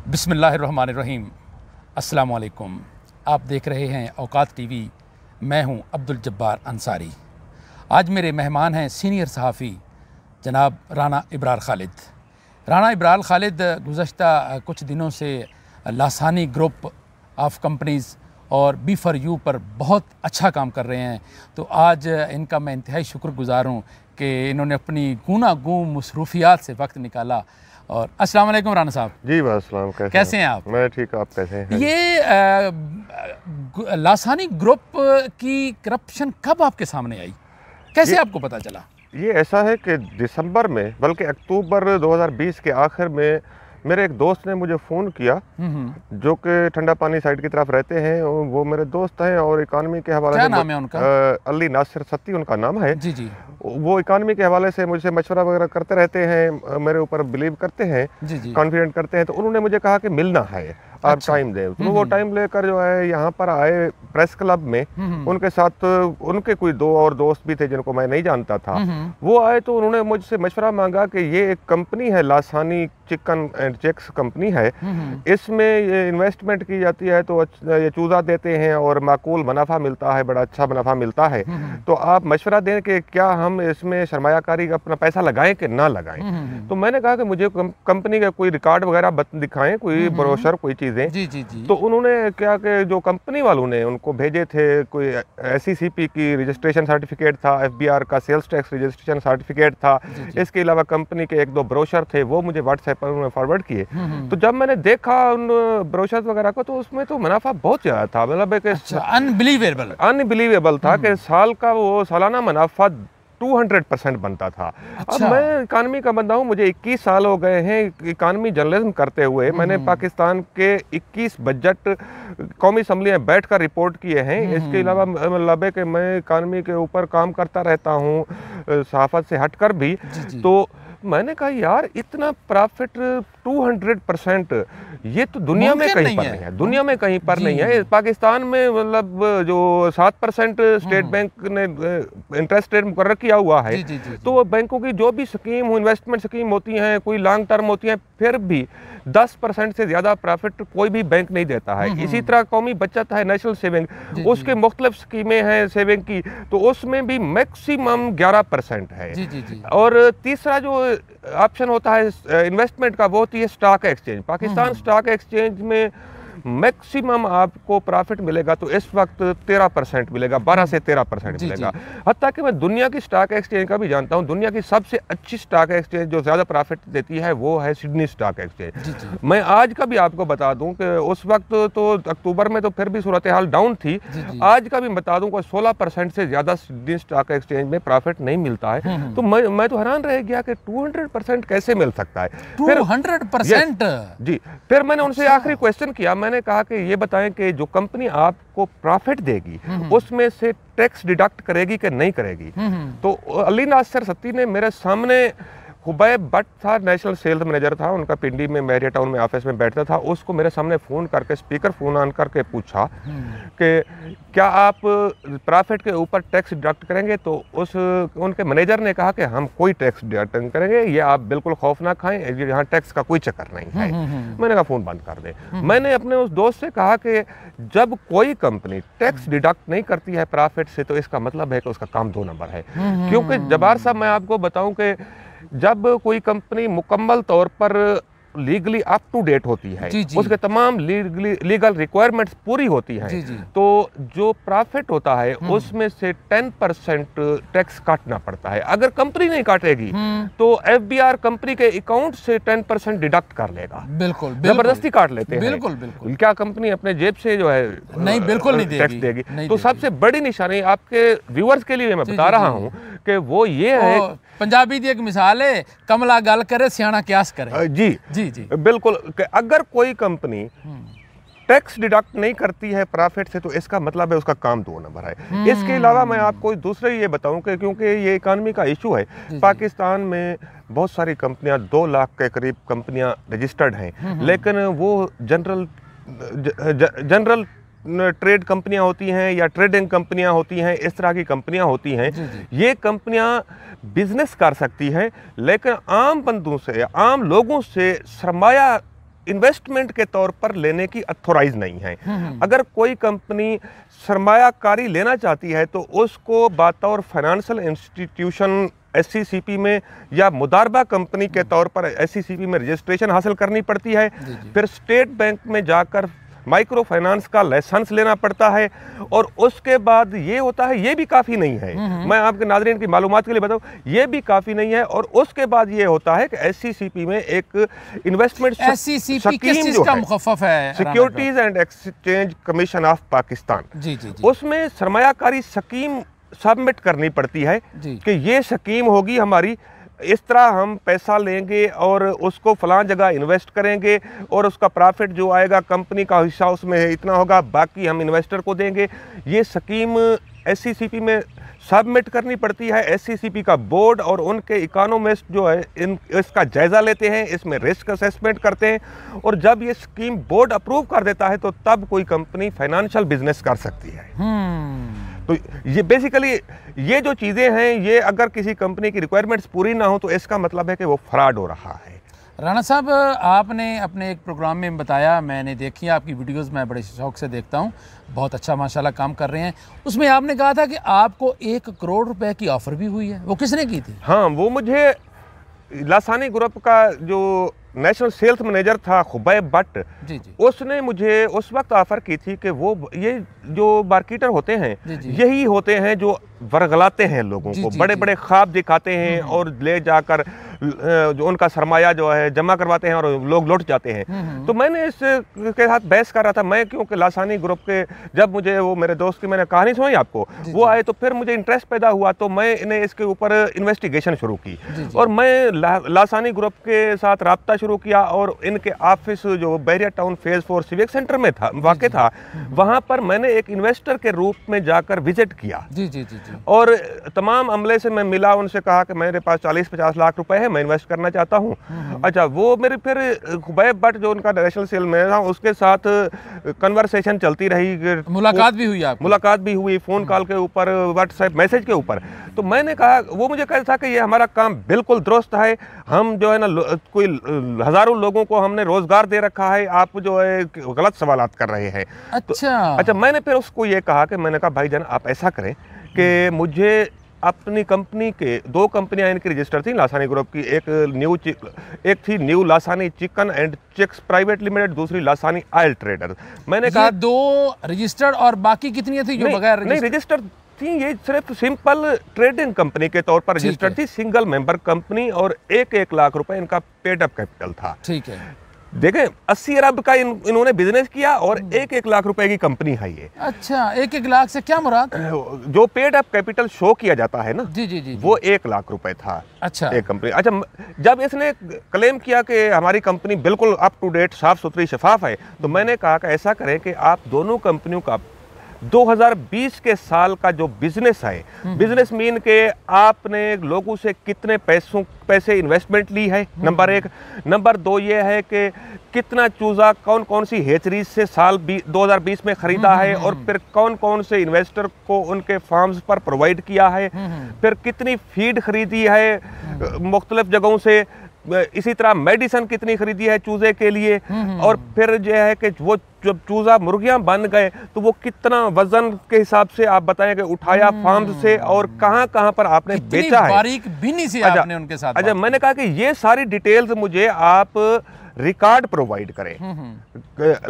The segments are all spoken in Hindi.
बिस्मिल्लाहिर्रहमानिर्रहीम। अस्सलाम वालेकुम। आप देख रहे हैं औकात टीवी। मैं हूं अब्दुल जब्बार अंसारी। आज मेरे मेहमान हैं सीनियर सहाफ़ी जनाब राना इब्रार खालिद। राना इब्रार खालिद गुज़श्ता कुछ दिनों से लासानी ग्रुप ऑफ कंपनीज़ और बी फॉर यू पर बहुत अच्छा काम कर रहे हैं। तो आज इनका मैं इंतहाई शुक्रगुज़ार हूँ कि इन्होंने अपनी गूनागूं मसरूफियात से वक्त निकाला। और अस्सलाम वालेकुम राना साहब। जी वालेकुम, कैसे हैं आप? मैं ठीक, आप कैसे हैं? ये लासानी ग्रुप की करप्शन कब आपके सामने आई, कैसे आपको पता चला? ये ऐसा है कि दिसंबर में, बल्कि अक्टूबर 2020 के आखिर में मेरे एक दोस्त ने मुझे फ़ोन किया, जो कि ठंडा पानी साइड की तरफ रहते हैं। वो मेरे दोस्त हैं और इकानमी के हवाले से, क्या नाम है उनका? अली नासिर सत्ती उनका नाम है। जी जी। वो इकानमी के हवाले से मुझसे मशवरा वगैरह करते रहते हैं, मेरे ऊपर बिलीव करते हैं, कॉन्फिडेंट करते हैं। तो उन्होंने मुझे कहा कि मिलना है, आप टाइम दें। तो वो टाइम लेकर जो है यहाँ पर आए प्रेस क्लब में। उनके साथ उनके कोई दो और दोस्त भी थे जिनको मैं नहीं जानता था। वो आए तो उन्होंने मुझसे मशवरा मांगा कि ये एक कंपनी है, लासानी चिकन एंड चिक्स कंपनी है, इसमें ये इन्वेस्टमेंट की जाती है तो ये चूज़ा देते हैं और माकूल मुनाफा मिलता है, बड़ा अच्छा मुनाफा मिलता है। तो आप मशवरा दें कि क्या हम इसमें सरमायाकारी का अपना पैसा लगाएं कि ना लगाएं। तो मैंने कहा कि मुझे कंपनी का कोई रिकॉर्ड वगैरह दिखाएं, कोई ब्रोशर, कोई चीज़ें। जी। तो उन्होंने क्या कि जो कंपनी वालों ने उनको भेजे थे, कोई SECP की रजिस्ट्रेशन सर्टिफिकेट था, FBR का सेल्स टैक्स रजिस्ट्रेशन सर्टिफिकेट था। इसके अलावा कंपनी के एक दो ब्रोशर थे, वो मुझे व्हाट्सएप पर उन्होंने फॉरवर्ड किए। तो जब मैंने देखा उन ब्रोशर वगैरह को, तो उसमें तो मुनाफा बहुत ज़्यादा था। मतलब अनबिलीवेबल था कि साल का वो सालाना मुनाफा 200% बनता था। अब मैं इकानमी का बंदा हूँ, मुझे 21 साल हो गए हैं इकानमी जर्नलिज्म करते हुए। मैंने पाकिस्तान के 21 बजट कौमी असम्बली में बैठ कर रिपोर्ट किए हैं। इसके अलावा मतलब है कि मैं इकानमी के ऊपर काम करता रहता हूँ, सहाफत से हटकर भी। तो मैंने कहा यार, इतना प्रॉफिट 200%, ये तो दुनिया में कहीं पर नहीं है, दुनिया में कहीं पर नहीं है। पाकिस्तान में मतलब जो 7% स्टेट बैंक ने इंटरेस्ट रेट मुकर्रर किया हुआ है, तो बैंकों की जो भी स्कीम, इन्वेस्टमेंट स्कीम होती हैं, कोई लॉन्ग टर्म होती हैं, फिर भी 10% से ज़्यादा प्रॉफिट कोई भी बैंक नहीं देता है। इसी तरह कौमी बचत है, नेशनल सेविंग, उसके मुख्तलिफ स्कीमें हैं सेविंग की, तो उसमें भी मैक्सिमम 11% है। और तीसरा जो ऑप्शन होता है इन्वेस्टमेंट का, वो होती है stock exchange. Pakistan stock exchange में मैक्सिमम आपको प्रॉफिट मिलेगा तो इस वक्त 13% मिलेगा, 12 से 13% मिलेगा। हत्ता कि मैं दुनिया की स्टॉक एक्सचेंज का भी जानता हूं। दुनिया की सबसे अच्छी स्टॉक एक्सचेंज जो ज़्यादा प्रॉफिट देती है वो है सिडनी स्टॉक एक्सचेंज। मैं आज का भी आपको बता दूं कि उस वक्त तो अक्टूबर में तो फिर भी सूरत हाल डाउन थी। आज का भी बता दूं कि 16% से ज़्यादा सिडनी स्टॉक एक्सचेंज में प्रॉफिट नहीं मिलता है। तो मैं तो हैरान रह गया कि 200% कैसे मिल सकता है। 200%? जी। फिर मैंने उनसे आखिरी क्वेश्चन किया, मैंने कहा कि ये बताएं कि जो कंपनी आपको प्रॉफिट देगी उसमें से टैक्स डिडक्ट करेगी कि नहीं करेगी। तो अली नासिर सत्ती ने मेरे सामने, हुबैब भट्ट था, नेशनल सेल्स मैनेजर था उनका, पिंडी में मैरिया टाउन में ऑफिस में बैठता था, उसको मेरे सामने फ़ोन करके, स्पीकर फ़ोन ऑन करके पूछा कि क्या आप प्रॉफिट के ऊपर टैक्स डिडक्ट करेंगे? तो उनके मैनेजर ने कहा कि हम कोई टैक्स डिडक्ट नहीं करेंगे, ये आप बिल्कुल खौफ ना खाएं, यहाँ टैक्स का कोई चक्कर नहीं है। मैंने कहा फ़ोन बंद कर दे। मैंने अपने उस दोस्त से कहा कि जब कोई कंपनी टैक्स डिडक्ट नहीं करती है प्रॉफिट से, तो इसका मतलब है कि उसका काम 2 नंबर है। क्योंकि जब्बार साहब, मैं आपको बताऊं कि जब कोई कंपनी मुकम्मल तौर पर लीगली अप टू डेट होती है, उसके तमाम लीगल रिक्वायरमेंट्स पूरी होती हैं, तो जो प्रॉफिट होता है उसमें से 10% टैक्स काटना पड़ता है। अगर कंपनी नहीं काटेगी तो FBR कंपनी के अकाउंट से 10% डिडक्ट कर लेगा। बिल्कुल, जबरदस्ती काट लेते हैं। बिल्कुल। क्या कंपनी अपने जेब से जो है नहीं, बिल्कुल नहीं टैक्स देगी? तो सबसे बड़ी निशानी आपके व्यूअर्स के लिए मैं बता रहा हूँ कि वो ये है, पंजाबी की एक मिसाल है, कमला गल करे सियाना क्यास करे। जी बिल्कुल। अगर कोई कंपनी टैक्स डिडक्ट नहीं करती है प्रॉफिट से, तो इसका मतलब है उसका काम 2 नंबर है। इसके अलावा मैं आपको दूसरे ये बताऊं कि क्योंकि ये इकानमी का इशू है, पाकिस्तान में बहुत सारी कंपनियां, 2 लाख के करीब कंपनियां रजिस्टर्ड हैं, लेकिन वो जनरल ट्रेड कंपनियां होती हैं या ट्रेडिंग कंपनियां होती हैं, इस तरह की कंपनियां होती हैं। ये कंपनियां बिजनेस कर सकती हैं, लेकिन आम बंदों से, आम लोगों से सरमाया इन्वेस्टमेंट के तौर पर लेने की अथोराइज नहीं है। अगर कोई कंपनी सरमायाकारी लेना चाहती है तो उसको बतौर फाइनेंशियल इंस्टीट्यूशन SCCP में या मुदारबा कंपनी के तौर पर SCCP में रजिस्ट्रेशन हासिल करनी पड़ती है। फिर स्टेट बैंक में जाकर माइक्रो फाइनेंस का लाइसेंस लेना पड़ता है और उसके बाद ये होता है। ये भी काफ़ी नहीं है, मैं आपके नाज़रीन की मालूमात के लिए बताऊं, ये भी काफ़ी नहीं है। और उसके बाद ये होता है कि SCCP में एक इन्वेस्टमेंट स्कीम जो है, securities and exchange commission of Pakistan, उसमें सरमायाकारी स्कीम सबमिट करनी पड़ती है कि ये स्कीम होगी हमारी, इस तरह हम पैसा लेंगे और उसको फलां जगह इन्वेस्ट करेंगे और उसका प्रॉफिट जो आएगा कंपनी का हिस्सा उसमें इतना होगा, बाकी हम इन्वेस्टर को देंगे। ये स्कीम SCCP में सबमिट करनी पड़ती है। SCCP का बोर्ड और उनके इकोनॉमिस्ट जो है इसका जायज़ा लेते हैं, इसमें रिस्क असेसमेंट करते हैं और जब ये स्कीम बोर्ड अप्रूव कर देता है तो तब कोई कंपनी फाइनेंशियल बिजनेस कर सकती है। तो ये बेसिकली ये जो चीज़ें हैं, ये अगर किसी कंपनी की रिक्वायरमेंट्स पूरी ना हो तो इसका मतलब है कि वो फ्रॉड हो रहा है। राणा साहब, आपने अपने एक प्रोग्राम में बताया, मैंने देखी आपकी वीडियोस, मैं बड़े शौक से देखता हूँ, बहुत अच्छा माशाल्लाह काम कर रहे हैं। उसमें आपने कहा था कि आपको 1 करोड़ रुपए की ऑफ़र भी हुई है, वो किसने की थी? हाँ, वो मुझे लासानी ग्रुप का जो नेशनल सेल्स मैनेजर था खुबैब भट्ट, उसने मुझे उस वक्त ऑफर की थी कि वो ये जो मार्केटर होते हैं यही होते हैं जो वर्गलाते हैं लोगों को, बड़े बड़े ख्वाब दिखाते हैं और ले जाकर जो उनका सरमाया जो है जमा करवाते हैं और लोग लौट जाते हैं। तो मैंने इसके साथ बहस कर रहा था मैं, क्योंकि लासानी ग्रुप के जब मुझे वो मेरे दोस्त की मैंने कहानी सुनाई आपको, वो आए तो फिर मुझे इंटरेस्ट पैदा हुआ, तो मैं इन्हें इसके ऊपर इन्वेस्टिगेशन शुरू की और मैं लासानी ग्रुप के साथ रब्ता शुरू किया और इनके ऑफिस जो बहरिया टाउन फेज 4 सिविक सेंटर में था वाक़ था, वहाँ पर मैंने एक इन्वेस्टर के रूप में जाकर विजिट किया और तमाम अमले से मैं मिला, उनसे कहा कि मेरे पास 40-50 लाख रुपए है, मैं इन्वेस्ट करना चाहता हूँ। अच्छा, वो मेरे फिर खुबैब भट्ट जो उनका नेशनल सेल मैनेजर था उसके साथ कन्वर्सेशन चलती रही, मुलाकात भी हुई आपकी? मुलाकात भी हुई, फ़ोन कॉल के ऊपर, व्हाट्सएप मैसेज के ऊपर। तो मैंने कहा, वो मुझे कहा था कि ये हमारा काम बिल्कुल दुरुस्त है, हम जो है ना कोई हज़ारों लोगों को हमने रोज़गार दे रखा है, आप जो है गलत सवालात कर रहे हैं। अच्छा, मैंने फिर उसको ये कहा कि मैंने कहा भाईजान आप ऐसा करें कि मुझे अपनी कंपनी के 2 कंपनियां इनकी रजिस्टर थी लासानी ग्रुप की, एक थी new Lasani chicken and chicks private limited, दूसरी लासानी ऑयल ट्रेडर। मैंने कहा 2 रजिस्टर्ड और बाकी कितनी थी जो बगैर नहीं रजिस्टर्ड थी? ये सिर्फ सिंपल ट्रेडिंग कंपनी के तौर पर रजिस्टर्ड थी, सिंगल मेंबर कंपनी और 1-1 लाख रुपए इनका पेड अप कैपिटल था। ठीक है, देखें 80 अरब का इन्होंने बिजनेस किया और 1-1 लाख रुपए की कंपनी है ये। अच्छा, 1-1 लाख से क्या मुराद? जो पेड अप कैपिटल शो किया जाता है ना, जी, वो 1 लाख रुपए था। अच्छा, एक कंपनी। अच्छा, जब इसने क्लेम किया कि हमारी कंपनी बिल्कुल अप टू डेट, साफ सुथरी, शफाफ है, तो मैंने कहा कि ऐसा करें कि आप दोनों कंपनियों का 2020 के साल का जो बिजनेस है, बिजनेस मीन के आपने लोगों से कितने पैसे इन्वेस्टमेंट ली है, नंबर 1। नंबर 2 ये है कि कितना चूज़ा कौन कौन सी हेचरीज से साल 2020 में ख़रीदा है और फिर कौन कौन से इन्वेस्टर को उनके फार्म्स पर प्रोवाइड किया है, फिर कितनी फीड खरीदी है मुख्तलिफ जगहों से, इसी तरह मेडिसिन कितनी खरीदी है चूज़े के लिए, और फिर जो है कि वो जब चूज़ा मुर्गियां बन गए तो वो कितना वजन के हिसाब से आप बताएं कि उठाया फार्म से और कहां पर आपने बेचा है, बारीक बिन्नी से आपने उनके साथ। अच्छा, मैंने कहा कि ये सारी डिटेल्स मुझे आप रिकॉर्ड प्रोवाइड करें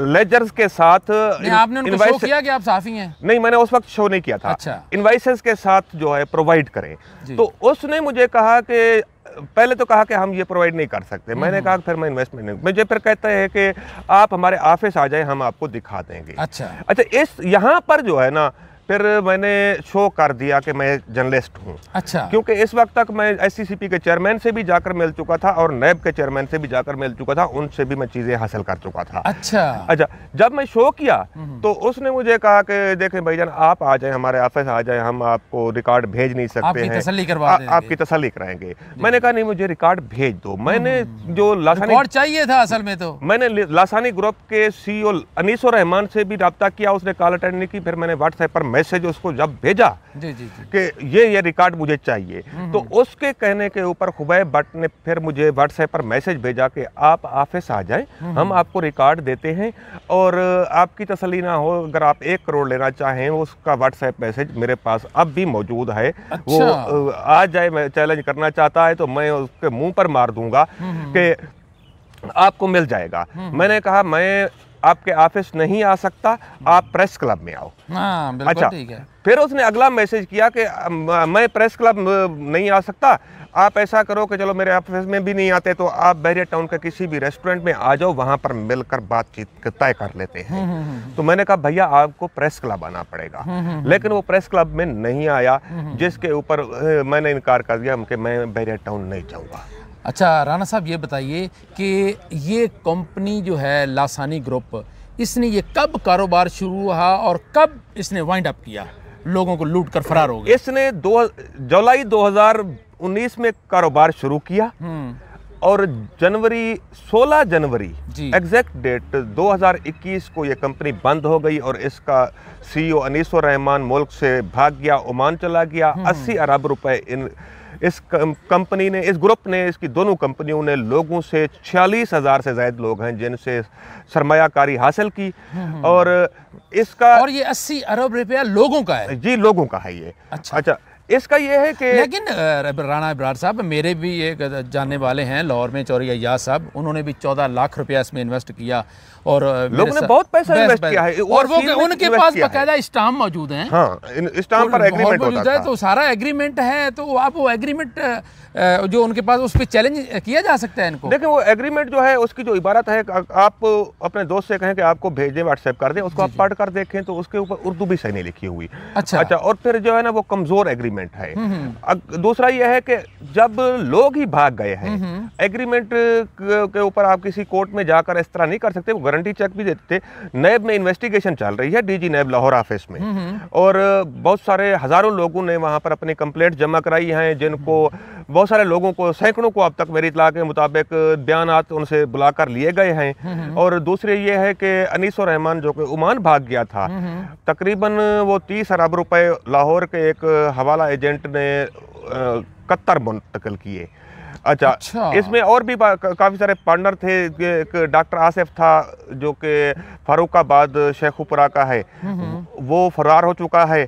लेजर्स के साथ। आपने उनको शो किया कि आप साफी हैं? नहीं, मैंने उस वक्त शो नहीं किया था। अच्छा, इनवाइसेस के साथ जो है प्रोवाइड करें। तो उसने मुझे कहा कि पहले तो कहा कि हम ये प्रोवाइड नहीं कर सकते। मैंने कहा फिर मैं इन्वेस्टमेंट नहीं, मुझे फिर कहता है कि आप हमारे ऑफिस आ जाए, हम आपको दिखा देंगे। अच्छा, इस यहाँ पर जो है ना, फिर मैंने शो कर दिया कि मैं जर्नलिस्ट हूँ। अच्छा, क्योंकि इस वक्त तक मैं SCCP के चेयरमैन से भी जाकर मिल चुका था और नैब के चेयरमैन से भी जाकर मिल चुका था, उनसे भी मैं चीज़ें हासिल कर चुका था। अच्छा, जब मैं शो किया तो उसने मुझे कहा कि देखें भाईजान आप आ जाएं, हमारे ऑफिस आ जाएं, हम आपको रिकॉर्ड भेज नहीं सकते हैं, आपकी तसल्ली कराएंगे। मैंने कहा नहीं, मुझे रिकॉर्ड भेज दो। मैंने जो लासानी चाहिए था असल में, तो मैंने लासानी ग्रुप के CEO अनीसुर रहमान से भी रब्ता किया, उसने कॉल अटेंड नहीं की। फिर मैंने व्हाट्सएप पर मैसेज उसको जब भेजा जी जी जी कि ये रिकॉर्ड मुझे चाहिए, तो उसके कहने के ऊपर खुबैब भट्ट ने फिर मुझे व्हाट्सएप पर मैसेज भेजा कि आप ऑफिस आ जाएं, हम आपको रिकॉर्ड देते हैं और आपकी तसल्ली ना हो अगर आप 1 करोड़ लेना चाहें, उसका व्हाट्सएप मैसेज मेरे पास अब भी मौजूद है। वो आ जाए, मैं चैलेंज करना चाहता है तो मैं उसके मुंह पर मार दूंगा कि आपको मिल जाएगा। मैंने कहा मैं आपके ऑफिस नहीं आ सकता, आप प्रेस क्लब में आओ। हाँ, बिल्कुल अच्छा, ठीक है। फिर उसने अगला मैसेज किया कि मैं प्रेस क्लब नहीं आ सकता, आप ऐसा करो कि चलो मेरे ऑफिस में भी नहीं आते तो आप बहरिया टाउन के किसी भी रेस्टोरेंट में आ जाओ, वहां पर मिलकर बातचीत तय कर लेते हैं। तो मैंने कहा भैया आपको प्रेस क्लब आना पड़ेगा, लेकिन वो प्रेस क्लब में नहीं आया, जिसके ऊपर मैंने इनकार कर दिया कि मैं बहरिया टाउन नहीं जाऊँगा। अच्छा राणा साहब, ये बताइए कि ये कंपनी जो है लासानी ग्रुप, इसने ये कब कारोबार शुरू हुआ और कब इसने वाइंड अप किया, लोगों को लूट कर फरार हो गया? इसने जुलाई 2019 में कारोबार शुरू किया और 16 जनवरी एग्जैक्ट डेट 2021 को ये कंपनी बंद हो गई और इसका CEO अनीसुर रहमान मुल्क से भाग गया, ओमान चला गया। 80 अरब रुपए इस कंपनी ने, इस ग्रुप ने, इसकी दोनों कंपनियों ने लोगों से 46,000 से ज्यादा लोग हैं जिनसे सरमायाकारी हासिल की। और इसका, और ये 80 अरब रुपया लोगों का है? जी, लोगों का है ये। अच्छा, इसका ये है कि लेकिन राणा इब्रार साहब, मेरे भी एक जानने वाले हैं लाहौर में, चौरी अय्याज साहब, उन्होंने भी 14 लाख रुपया इसमें इन्वेस्ट किया और लोगों ने बहुत पैसा इन्वेस्ट किया है और वो उनके पास बाकायदा स्टाम्प मौजूद हैं। हाँ, स्टाम्प पर एग्रीमेंट होता है, तो सारा एग्रीमेंट है, तो आप वो एग्रीमेंट जो उनके पास, उस पर चैलेंज किया जा सकता है इनको? देखिए, वो एग्रीमेंट जो है उसकी जो इबारत है, आप अपने दोस्त से कहें कि आपको भेजें, व्हाट्सएप कर दें, उसको आप पढ़ कर देखें तो उसके ऊपर उर्दू भी सही नहीं लिखी हुई। अच्छा, और फिर जो है ना वो कमजोर एग्रीमेंट है। दूसरा ये है कि जब लोग ही भाग गए हैं, एग्रीमेंट के ऊपर आप किसी कोर्ट में जाकर इस तरह नहीं कर सकते। वो गारंटी चेक भी देते थे। नैब में इन्वेस्टिगेशन चल रही है, DG नैब लाहौर ऑफिस में, और बहुत सारे हजारों लोगों ने वहां पर अपनी कंप्लेंट जमा कराई हैं, जिनको बहुत सारे लोगों को, सैकड़ों को अब तक मेरी इत्तला के मुताबिक बयानात उनसे बुलाकर लिए गए हैं। और दूसरे ये है कि अनीसुर रहमान जो कि ओमान भाग गया था, तकरीबन वो 30 अरब रुपए लाहौर के एक हवाला एजेंट ने कतर मुंतकिल किए। अच्छा, इसमें और भी काफ़ी सारे पार्टनर थे। एक डॉक्टर आसिफ था जो कि फारूकाबाद शेखुपुरा का है, वो फरार हो चुका है।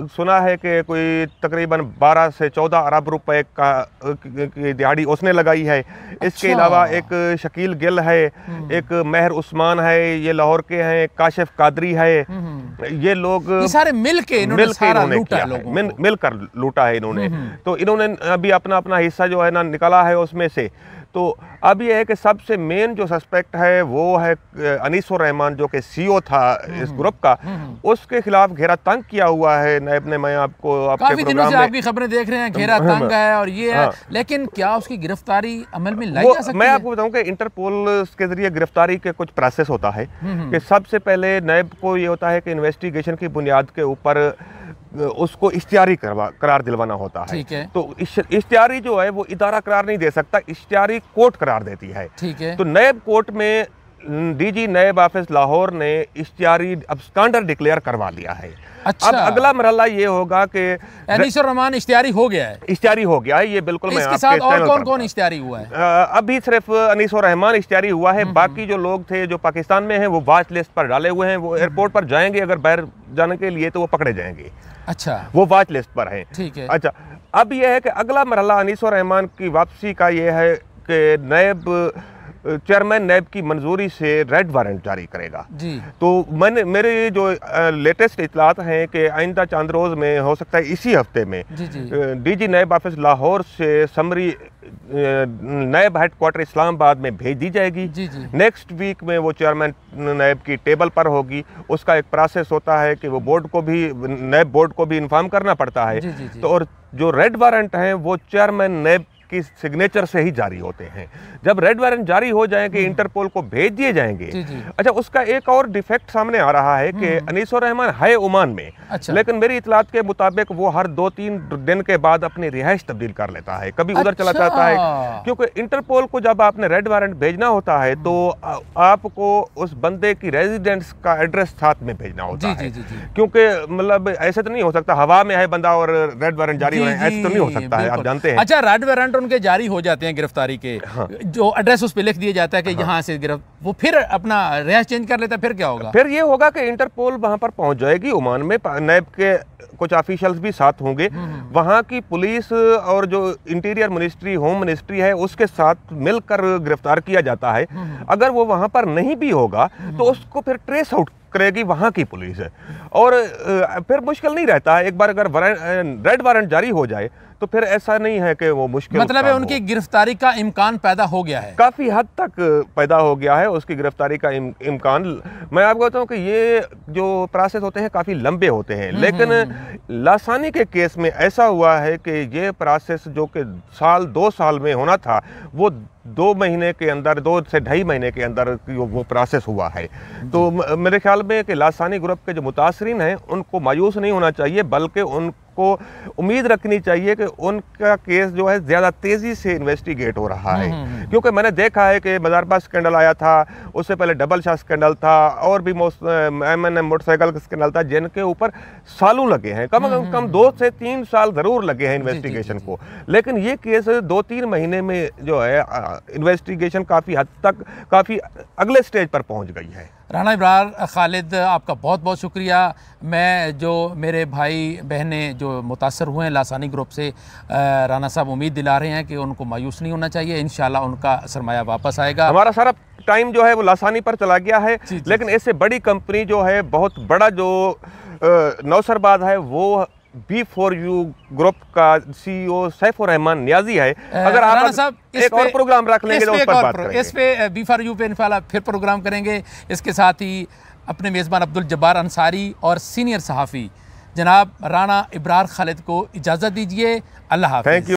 सुना है कि कोई तकरीबन 12 से 14 अरब रुपए की दिहाड़ी उसने लगाई है। इसके अलावा एक शकील गिल है, एक महर उस्मान है, ये लाहौर के हैं, काशिफ कादरी है। ये लोग सारे मिलकर मिलकर लूटा है इन्होंने। तो इन्होंने अभी अपना अपना हिस्सा जो है ना निकाला है उसमें से। तो अब ये है कि सबसे मेन जो सस्पेक्ट है वो है अनीसुर रहमान जो कि CEO था इस ग्रुप का, उसके खिलाफ घेरा तंग किया हुआ है नैब ने। मैं आपको काफी दिनों से आपकी खबरें देख रहे हैं, घेरा तंग है और ये है, लेकिन क्या उसकी गिरफ्तारी अमल में लाई जा सकती है? मैं आपको बताऊं कि इंटरपोल के जरिए गिरफ्तारी के कुछ प्रोसेस होता है कि सबसे पहले नैब को ये होता है कि इन्वेस्टिगेशन की बुनियाद के ऊपर उसको इश्तियारी करार दिलवाना होता है। तो इश्तियारी जो है वो इदारा करार नहीं दे सकता, इश्तियारी कोर्ट करार देती है। ठीक है। तो नैब कोर्ट में DG नैब ऑफिस लाहौर ने इश्तियारी अब्सकॉन्डर डिक्लेयर करवा लिया है। अच्छा। अब अगला मरहला ये होगा कि अनीसुर रहमान इश्तियारी हो गया है। इश्तियारी हो गया है, ये बिल्कुल मैं इसके साथ और कौन कौन इश्तियारी हुआ है? अभी सिर्फ अनीसुर रहमान इश्तियारी हुआ है। बाकी जो लोग थे जो पाकिस्तान में हैं वो वॉच लिस्ट पर डाले हुए हैं। वो एयरपोर्ट पर जाएंगे अगर बाहर जाने के लिए तो वो पकड़े जाएंगे। अच्छा, वो वॉच लिस्ट पर हैं। ठीक है। अच्छा, अब यह है कि अगला मरहला अनीसुर रहमान की वापसी का ये है कि नैब चेयरमैन नैब की मंजूरी से रेड वारंट जारी करेगा जी। तो मेरे जो लेटेस्ट इतलात हैं कि आइंदा चंद रोज़ में, हो सकता है इसी हफ्ते में, DG नैब ऑफिस लाहौर से समरी नैब हेडक्वार्टर इस्लामाबाद में भेज दी जाएगी। नेक्स्ट वीक में वो चेयरमैन नैब की टेबल पर होगी। उसका एक प्रोसेस होता है कि वो बोर्ड को भी, नैब बोर्ड को भी इन्फॉर्म करना पड़ता है। तो और जो रेड वारंट हैं वो चेयरमैन नैब की सिग्नेचर से ही जारी होते हैं। जब रेड वारंट जारी हो जाएंगे, इंटरपोल को भेज दिए जाएंगे। अच्छा, उसका एक और डिफेक्ट सामने आ रहा है कि अनीसुर रहमान है ओमान में, लेकिन मेरी इतलात के मुताबिक वो हर 2-3 दिन के बाद अपनी रिहाइश तब्दील कर लेता है, कभी उधर चला जाता है, क्योंकि इंटरपोल को जब आपने रेड वारंट भेजना होता है तो आपको उस बंदे की रेजिडेंस का एड्रेस साथ में भेजना होता है। क्योंकि मतलब ऐसे तो नहीं हो सकता हवा में है बंदा और रेड वारंट जारी हो रहे हैं, ऐसे तो नहीं हो सकता है, आप जानते हैं। अच्छा, रेड वारंट उनके जारी हो जाते हैं गिरफ्तारी के, जो एड्रेस उस पे लिख दिया जाता है कि यहाँ से वो फिर अपना रिहाइश चेंज कर लेता है, फिर क्या होगा? फिर ये होगा कि इंटरपोल वहां पर पहुंच जाएगी ओमान में, नैब के कुछ ऑफिशियल्स भी साथ होंगे, वहां की पुलिस और जो इंटीरियर मिनिस्ट्री, होम मिनिस्ट्री है, उसके साथ मिलकर गिरफ्तार किया जाता है। अगर वो वहां पर नहीं भी होगा तो उसको फिर ट्रेस आउट करेगी वहां की पुलिस, और फिर मुश्किल नहीं रहता है। एक बार अगर रेड वारंट जारी हो जाए तो फिर ऐसा नहीं है कि वो मुश्किल, मतलब है उनकी गिरफ्तारी का इम्कान पैदा हो गया है, काफी हद तक पैदा हो गया है उसकी गिरफ्तारी का इम्कान। मैं आपको बताऊं कि ये जो प्रोसेस होते हैं काफी लंबे होते हैं, लेकिन लासानी के केस में ऐसा हुआ है कि ये प्रोसेस जो कि 2 साल में होना था, वो 2 महीने के अंदर, 2 से 2.5 महीने के अंदर वो प्रोसेस हुआ है। तो मेरे ख्याल में कि लासानी ग्रुप के जो मुतासरीन हैं उनको मायूस नहीं होना चाहिए, बल्कि उनको उम्मीद रखनी चाहिए कि उनका केस जो है ज़्यादा तेज़ी से इन्वेस्टिगेट हो रहा है। क्योंकि मैंने देखा है कि मज़ारबाग स्कैंडल आया था, उससे पहले डबल शाह स्कैंडल था, और भी M&M मोटरसाइकिल का स्कैंडल था, जिनके ऊपर सालों लगे हैं, कम से कम 2 से 3 साल ज़रूर लगे हैं इन्वेस्टिगेशन को। लेकिन ये केस 2-3 महीने में जो है इन्वेस्टिगेशन काफ़ी हद तक, काफ़ी अगले स्टेज पर पहुंच गई है। राना इब्रार खालिद, आपका बहुत बहुत शुक्रिया। मैं जो मेरे भाई बहनें जो मुतासर हुए हैं लासानी ग्रुप से, राना साहब उम्मीद दिला रहे हैं कि उनको मायूस नहीं होना चाहिए, इंशाल्लाह उनका सरमाया वापस आएगा। हमारा सारा टाइम जो है वो लासानी पर चला गया है, लेकिन इससे बड़ी कंपनी जो है, बहुत बड़ा जो नौसरबाद है, वो B4U ग्रुप का CEO सैफुर रहमान नियाजी है। अगर आप एक और प्रोग्राम रख लेंगे तो उस पर बात करेंगे। इस पे B4U पे इंशाल्लाह फिर प्रोग्राम करेंगे। इसके साथ ही अपने मेज़बान अब्दुल जब्बार अंसारी और सीनियर सहाफ़ी जनाब राना इब्रार खालिद को इजाज़त दीजिए। अल्लाह हाफ़िज़।